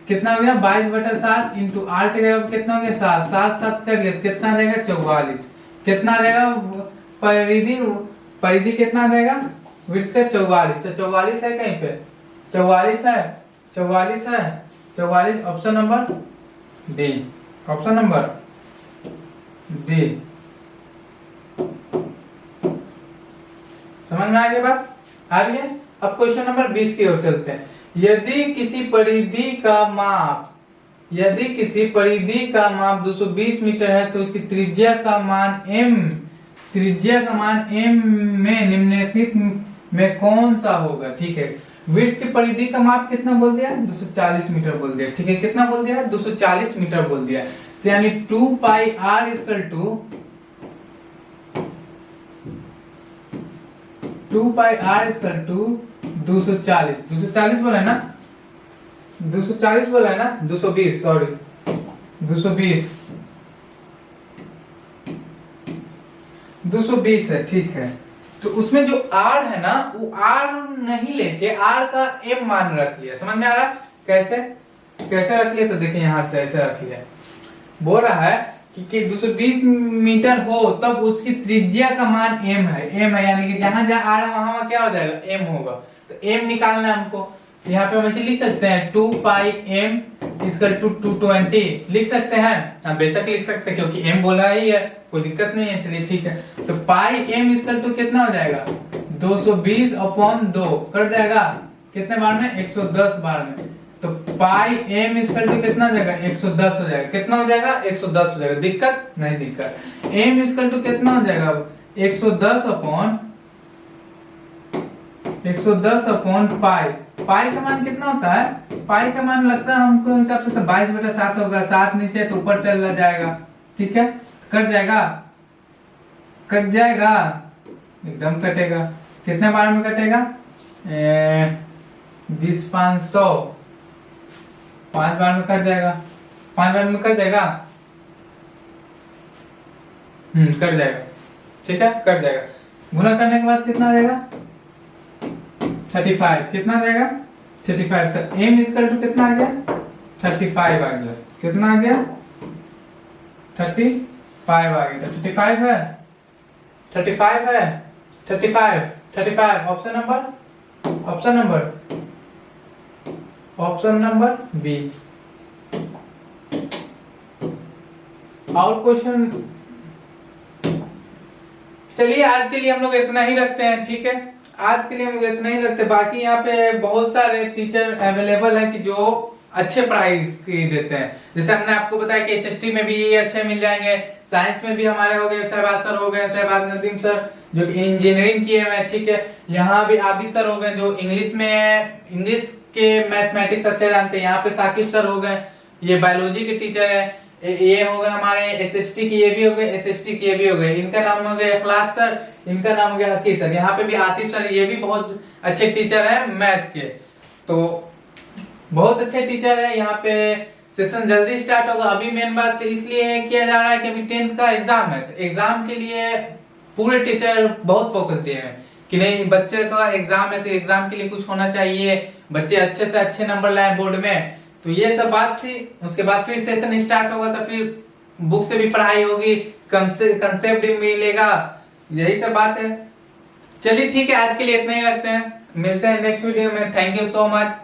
कितना हो गया? 22/7 इंटू r के जगह कितना हो गया? 7 7 7 कर गया, कितना देगा? 44। कितना देगा परिधि? परिधि कितना देगा वृत्त का? 44। तो 44 है कहीं पे? 44 है, 44 है, 44। Option number D, option number D. समझ में आ गई बात? आ रही है? अब क्वेश्चन नंबर 20 की ओर चलते हैं। यदि किसी परिधि का माप 220 मीटर है तो उसकी त्रिज्या का मान m में निम्नलिखित में कौन सा होगा? ठीक है। वृत्त की परिधि का माप कितना बोल दिया? 240 मीटर बोल दिया, ठीक है। कितना बोल दिया? 240 मीटर बोल दिया। तो यानी 2 पाई r इक्वल टू 240 बोला है ना? 240 बोला है ना? 220 सॉरी 220 है, ठीक है। तो उसमें जो r है ना, वो r नहीं लेके r का m मान रख लिया। समझ में आ रहा? कैसे रख लिया? तो देखिए यहां से ऐसे रख लिया। बोल रहा है कि 220 मीटर हो तब उसकी त्रिज्या का मान m है, यानी कि जहां जहां r है वहां क्या हो जाएगा? m होगा। तो m निकालना है हमको। यहाँ पे हम ऐसे लिख सकते हैं 2 पाई m इक्वल टू 220 लिख सकते हैं। हाँ बेशक लिख सकते हैं क्योंकि m बोला ही है, कोई दिक्कत नहीं है। चलिए ठीक है। तो पाई m इक्वल टू कितना हो जाएगा? 220/2 कट जाएगा कितने बार में? 110 बार में। तो पाई m इक्वल टू कितना हो जाएगा? 110 हो जाएगा। कितना हो जाएगा? 110 हो जाएगा। दिक्कत नहीं? दिक्कत। m इक्वल टू कितना हो जाएगा? 110 पाई। पाई का मान कितना होता है? पाई का मान लगता है हमको हिसाब से तो 22/7 होगा। 7 नीचे तो ऊपर चला जाएगा, ठीक है। कट जाएगा एकदम कटेगा। कितने बार में कटेगा? 20/500 5 बार में कट जाएगा। 5 बार में कट जाएगा, कट जाएगा, ठीक है, कट जाएगा। गुना करने के बाद कितना आ जाएगा? 35। कितना आ जाएगा? 35। तो m इक्वल टू कितना आ गया? 35 आ गया। कितना आ गया? 35 आ गया। 35 है, 35 है, 35 ऑप्शन नंबर बी। और क्वेश्चन, चलिए आज के लिए हम लोग इतना ही रखते हैं, ठीक है। आज के लिए हम लोग इतना ही रखते हैं। बाकी यहाँ पे बहुत सारे टीचर अवेलेबल हैं कि जो अच्छे पढ़ाई देते हैं। जैसे हमने आपको बताया कि एसएसटी में भी ये अच्छे मिल जाएंगे, साइंस में भी हमारे हो गए शहबाज सर, हो गए शहबाज नदीम सर जो इंजीनियरिंग किए हुए हैं, ठीक है। यहाँ भी आबिद सर हो गए जो इंग्लिश में, इंग्लिश के मैथमेटिक्स अच्छे जानते हैं। यहाँ पे साकिब सर हो गए, ये बायोलॉजी के टीचर है। ये हो गए हमारे एसएसटी की, ये भी हो गए, एसएसटी की ये भी हो गए। इनका नाम हो गया इखलाक सर, इनका नाम हो गया हकी सर। यहाँ पे भी आतिफ सर, ये भी बहुत अच्छे टीचर हैं मैथ के, तो बहुत अच्छे टीचर है। यहाँ पे सेशन जल्दी स्टार्ट होगा। अभी मेन बात इसलिए किया जा रहा है कि अभी 10th का एग्जाम है, तो एग्जाम के लिए पूरे टीचर बहुत फोकस दिए हैं कि नहीं बच्चे का एग्जाम है तो एग्जाम के लिए कुछ होना चाहिए, बच्चे अच्छे से अच्छे नंबर लाए बोर्ड में। तो ये सब बात थी। उसके बाद फिर सेशन स्टार्ट होगा तो फिर बुक से भी पढ़ाई होगी, कंसेप्ट भी मिलेगा, यही सब बात है। चलिए ठीक है, आज के लिए इतना ही रखते हैं, मिलते हैं नेक्स्ट वीडियो में। Thank you so much.